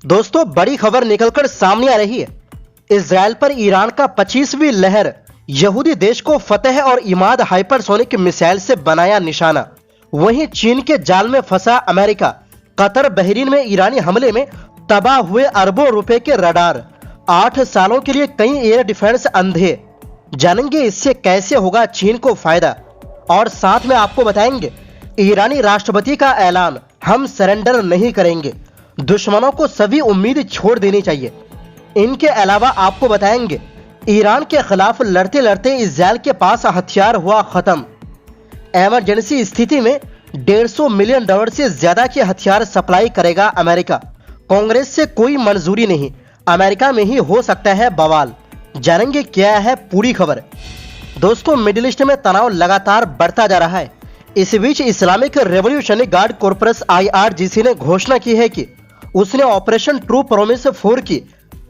दोस्तों, बड़ी खबर निकलकर सामने आ रही है। इजराइल पर ईरान का 25वीं लहर, यहूदी देश को फतेह और इमाद हाइपरसोनिक मिसाइल से बनाया निशाना। वहीं चीन के जाल में फंसा अमेरिका, कतर बहरीन में ईरानी हमले में तबाह हुए अरबों रुपए के रडार, 8 सालों के लिए कई एयर डिफेंस अंधे। जानेंगे इससे कैसे होगा चीन को फायदा, और साथ में आपको बताएंगे ईरानी राष्ट्रपति का ऐलान, हम सरेंडर नहीं करेंगे, दुश्मनों को सभी उम्मीद छोड़ देनी चाहिए। इनके अलावा आपको बताएंगे ईरान के खिलाफ लड़ते लड़ते इजराइल के पास हथियार हुआ खत्म। इमरजेंसी स्थिति में $150 मिलियन से ज्यादा के हथियार सप्लाई करेगा अमेरिका। कांग्रेस से कोई मंजूरी नहीं, अमेरिका में ही हो सकता है बवाल। जानेंगे क्या है पूरी खबर। दोस्तों, मिडिल ईस्ट में तनाव लगातार बढ़ता जा रहा है। इस बीच Islamic revolutionary guard corps IRGC ने घोषणा की है कि उसने ऑपरेशन ट्रू प्रॉमिस 4 की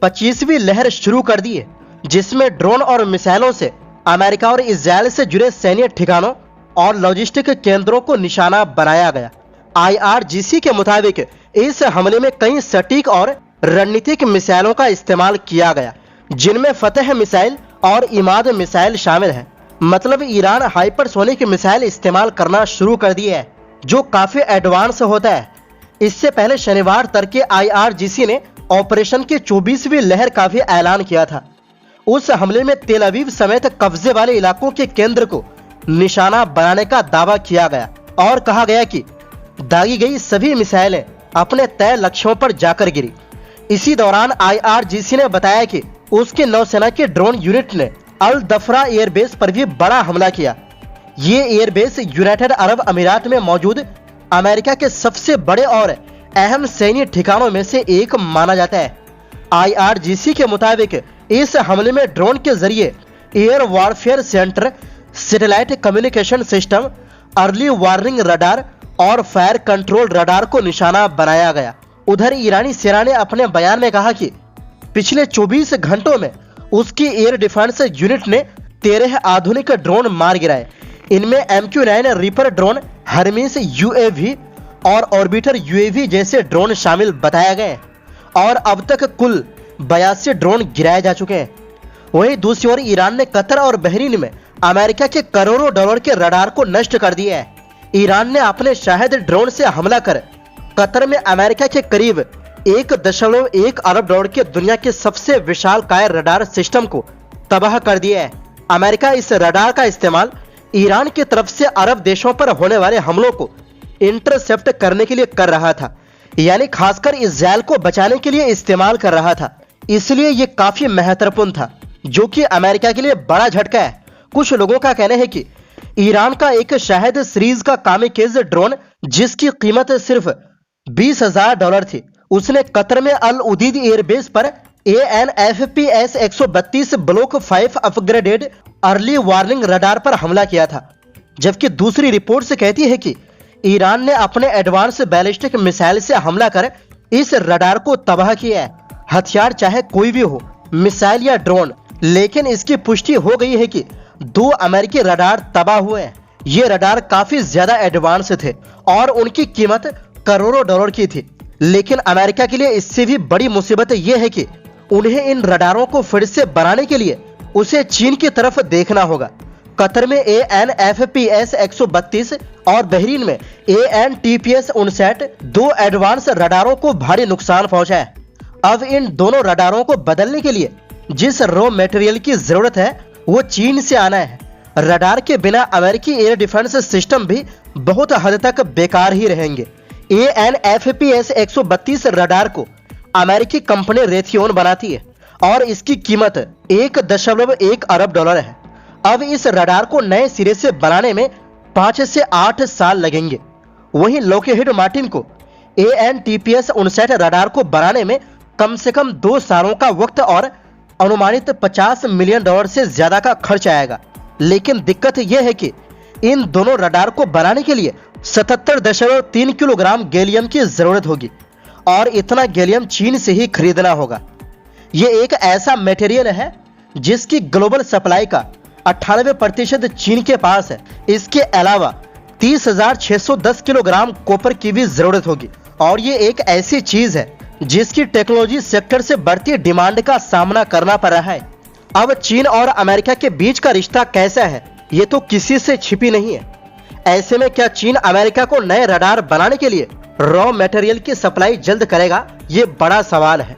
25वीं लहर शुरू कर दी है, जिसमें ड्रोन और मिसाइलों से अमेरिका और इजराइल से जुड़े सैन्य ठिकानों और लॉजिस्टिक केंद्रों को निशाना बनाया गया। IRGC के मुताबिक इस हमले में कई सटीक और रणनीतिक मिसाइलों का इस्तेमाल किया गया, जिनमें फतेह मिसाइल और इमाद मिसाइल शामिल है। मतलब ईरान हाइपरसोनिक मिसाइल इस्तेमाल करना शुरू कर दिया है, जो काफी एडवांस होता है। इससे पहले शनिवार तड़के IRGC ने ऑपरेशन की 24वीं लहर का भी ऐलान किया था। उस हमले में तेल अवीव समेत कब्जे वाले इलाकों के केंद्र को निशाना बनाने का दावा किया गया और कहा गया कि दागी गई सभी मिसाइलें अपने तय लक्ष्यों पर जाकर गिरी। इसी दौरान IRGC ने बताया कि उसकी नौसेना के ड्रोन यूनिट ने अल दफरा एयरबेस पर भी बड़ा हमला किया। ये एयरबेस यूनाइटेड अरब अमीरात में मौजूद अमेरिका के सबसे बड़े और अहम सैन्य ठिकानों में से एक माना जाता है। IRGC के मुताबिक इस हमले में ड्रोन के जरिए air warfare centre, satellite communication system, early warning radar और फायर कंट्रोल रडार को निशाना बनाया गया। उधर ईरानी सेना ने अपने बयान में कहा कि पिछले 24 घंटों में उसकी एयर डिफेंस यूनिट ने 13 आधुनिक ड्रोन मार गिराए। इनमें MQ-9 reaper drone, Hermes UAV और ऑर्बिटर UAV जैसे ड्रोन शामिल बताए गए और अब तक कुल 82 ड्रोन गिराए जा चुके हैं। वहीं दूसरी ओर ईरान ने कतर और बहरीन में अमेरिका के करोड़ों डॉलर के रडार को नष्ट कर दिया है। ईरान ने अपने शाहिद ड्रोन से हमला कर कतर में अमेरिका के करीब 1.1 अरब डॉलर के दुनिया के सबसे विशालकाय रडार सिस्टम को तबाह कर दिया है। अमेरिका इस रडार का इस्तेमाल ईरान की तरफ से अरब देशों पर होने वाले हमलों को इंटरसेप्ट करने के लिए कर रहा था, यानी खासकर इजराइल को बचाने के लिए इस्तेमाल कर रहा था। इसलिए ये काफी महत्वपूर्ण था, जो कि अमेरिका के लिए बड़ा झटका है। कुछ लोगों का कहना है कि ईरान का एक शाहिद सीरीज का कामिकेज ड्रोन, जिसकी कीमत सिर्फ $20,000 थी, उसने कतर में अल उदीद एयरबेस पर ANFPS 132 block 5 upgraded early warning radar पर हमला किया था। जबकि दूसरी रिपोर्ट से कहती है कि ईरान ने अपने एडवांस बैलिस्टिक मिसाइल से हमला कर इस रडार को तबाह किया है। हथियार चाहे कोई भी हो, मिसाइल या ड्रोन, लेकिन इसकी पुष्टि हो गई है कि 2 अमेरिकी रडार तबाह हुए हैं। ये रडार काफी ज्यादा एडवांस थे और उनकी कीमत करोड़ों डॉलर की थी। लेकिन अमेरिका के लिए इससे भी बड़ी मुसीबत यह है कि उन्हें इन रडारों को फिर से बनाने के लिए उसे चीन की तरफ देखना होगा। कतर में ANFPS 132 और बहरीन में ANTPS 59 2 एडवांस रडारों को भारी नुकसान पहुंचा है। अब इन दोनों रडारों को बदलने के लिए जिस रॉ मटेरियल की जरूरत है वो चीन से आना है। रडार के बिना अमेरिकी एयर डिफेंस सिस्टम भी बहुत हद तक बेकार ही रहेंगे। ANFPS 132 रडार को अमेरिकी कंपनी रेथियोन बनाती है और इसकी कीमत $1.1 अरब है। अब इस रडार को नए सिरे से बनाने में 5 से 8 साल लगेंगे। वहीं लॉकहीड मार्टिन को ANTPS 59 रडार को बनाने में कम से कम 2 सालों का वक्त और अनुमानित $50 मिलियन से ज्यादा का खर्च आएगा। लेकिन दिक्कत यह है कि इन दोनों रडार को बनाने के लिए 77.3 किलोग्राम गैलियम की जरूरत होगी और इतना गैलियम चीन से ही खरीदना होगा। ये एक ऐसा मटेरियल है जिसकी ग्लोबल सप्लाई का 98% चीन के पास है। इसके अलावा 30,610 किलोग्राम कॉपर की भी जरूरत होगी और ये एक ऐसी चीज है जिसकी टेक्नोलॉजी सेक्टर से बढ़ती डिमांड का सामना करना पड़ रहा है। अब चीन और अमेरिका के बीच का रिश्ता कैसा है, ये तो किसी से छिपी नहीं है। ऐसे में क्या चीन अमेरिका को नए रडार बनाने के लिए रॉ मटेरियल की सप्लाई जल्द करेगा, ये बड़ा सवाल है।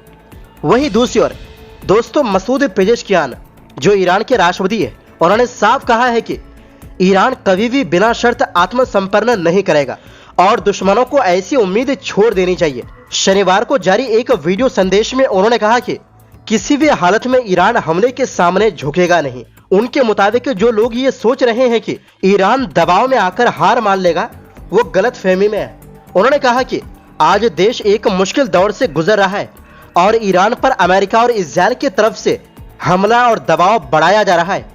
वहीं दूसरी ओर दोस्तों, मसूद पेजेश्कियान जो ईरान के राष्ट्रपति है, उन्होंने साफ कहा है कि ईरान कभी भी बिना शर्त आत्मसंपन्न नहीं करेगा और दुश्मनों को ऐसी उम्मीद छोड़ देनी चाहिए। शनिवार को जारी एक वीडियो संदेश में उन्होंने कहा कि किसी भी हालत में ईरान हमले के सामने झुकेगा नहीं। उनके मुताबिक जो लोग ये सोच रहे हैं कि ईरान दबाव में आकर हार मान लेगा, वो गलत फहमी में है। उन्होंने कहा कि आज देश एक मुश्किल दौर से गुजर रहा है और ईरान पर अमेरिका और इजराइल की तरफ से हमला और दबाव बढ़ाया जा रहा है।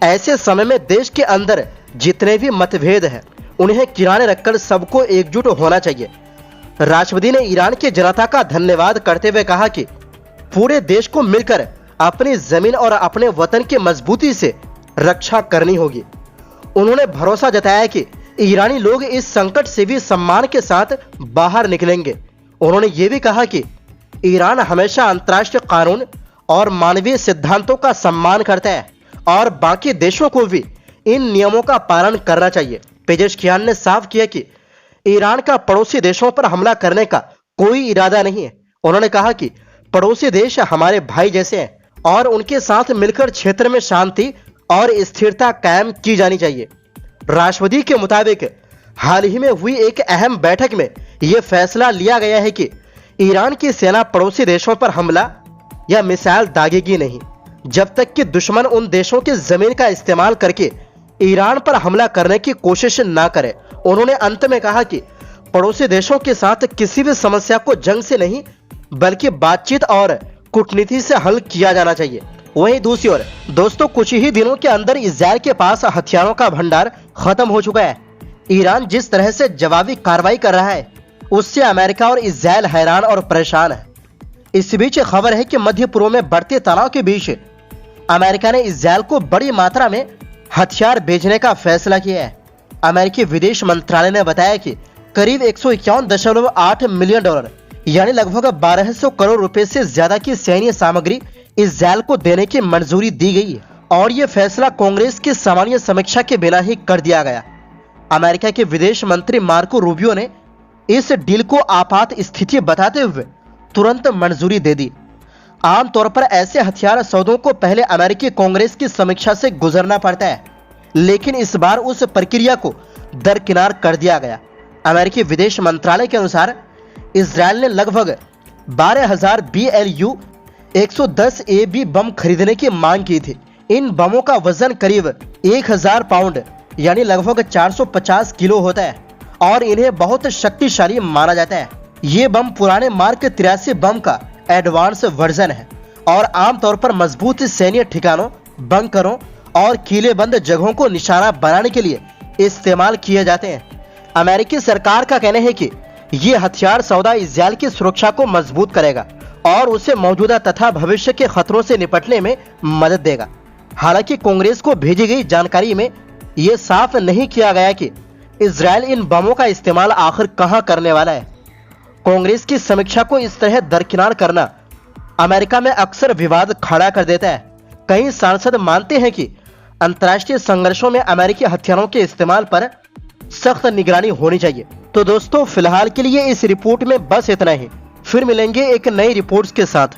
ऐसे समय में देश के अंदर जितने भी मतभेद हैं, उन्हें किनारे रखकर सबको एकजुट होना चाहिए। राष्ट्रपति ने ईरान की जनता का धन्यवाद करते हुए कहा कि पूरे देश को मिलकर अपनी जमीन और अपने वतन की मजबूती से रक्षा करनी होगी। उन्होंने भरोसा जताया कि ईरानी लोग इस संकट से भी सम्मान के साथ बाहर निकलेंगे। उन्होंने ये भी कहा कि ईरान हमेशा अंतर्राष्ट्रीय कानून और मानवीय सिद्धांतों का सम्मान करता है और बाकी देशों को भी इन नियमों का पालन करना चाहिए। पेजेश्कियान ने साफ किया कि ईरान का पड़ोसी देशों पर हमला करने का कोई इरादा नहीं है। उन्होंने कहा कि पड़ोसी देश हमारे भाई जैसे हैं और उनके साथ मिलकर क्षेत्र में शांति और स्थिरता कायम की जानी चाहिए। राष्ट्रपति के मुताबिक हाल ही में हुई एक अहम बैठक में यह फैसला लिया गया है कि ईरान की सेना पड़ोसी देशों पर हमला या मिसाइल दागेगी नहीं, जब तक कि दुश्मन उन देशों की जमीन का इस्तेमाल करके ईरान पर हमला करने की कोशिश ना करे। उन्होंने अंत में कहा कि पड़ोसी देशों के साथ किसी भी समस्या को जंग से नहीं बल्कि बातचीत और कूटनीति से हल किया जाना चाहिए। वहीं दूसरी ओर दोस्तों, कुछ ही दिनों के अंदर इजराइल के पास हथियारों का भंडार खत्म हो चुका है। ईरान जिस तरह से जवाबी कार्रवाई कर रहा है, उससे अमेरिका और इजराइल हैरान और परेशान है। इस बीच खबर है कि मध्य पूर्व में बढ़ते तनाव के बीच अमेरिका ने इजराइल को बड़ी मात्रा में हथियार भेजने का फैसला किया है। अमेरिकी विदेश मंत्रालय ने बताया कि करीब 151.8 मिलियन डॉलर यानी लगभग 1200 करोड़ रुपए से ज्यादा की सैन्य सामग्री इजराइल को देने की मंजूरी दी गई है और यह फैसला कांग्रेस की सामान्य समीक्षा के बिना ही कर दिया गया। अमेरिका के विदेश मंत्री मार्को रूबियो ने इस डील को आपात स्थिति बताते हुए तुरंत मंजूरी दे दी। आमतौर पर ऐसे हथियार सौदों को पहले अमेरिकी कांग्रेस की समीक्षा से गुजरना पड़ता है, लेकिन इस बार उस प्रक्रिया को दरकिनार कर दिया गया। अमेरिकी विदेश मंत्रालय के अनुसार इजराइल ने लगभग 12,000 BLU 110 AB बम खरीदने की मांग की थी। इन बमों का वजन करीब 1000 पाउंड यानी लगभग 450 किलो होता है और इन्हें बहुत शक्तिशाली माना जाता है। ये बम पुराने मार्क 83 बम का एडवांस वर्जन है और आमतौर पर मजबूत सैन्य ठिकानों, बंकरों और किलेबंद जगहों को निशाना बनाने के लिए इस्तेमाल किए जाते हैं। अमेरिकी सरकार का कहना है कि ये हथियार सौदा इजराइल की सुरक्षा को मजबूत करेगा और उसे मौजूदा तथा भविष्य के खतरों से निपटने में मदद देगा। हालांकि कांग्रेस को भेजी गई जानकारी में यह साफ नहीं किया गया कि इजराइल इन बमों का इस्तेमाल आखिर कहां करने वाला है। कांग्रेस की समीक्षा को इस तरह दरकिनार करना अमेरिका में अक्सर विवाद खड़ा कर देता है। कई सांसद मानते हैं कि अंतर्राष्ट्रीय संघर्षों में अमेरिकी हथियारों के इस्तेमाल पर सख्त निगरानी होनी चाहिए। तो दोस्तों, फिलहाल के लिए इस रिपोर्ट में बस इतना ही। फिर मिलेंगे एक नई रिपोर्ट्स के साथ।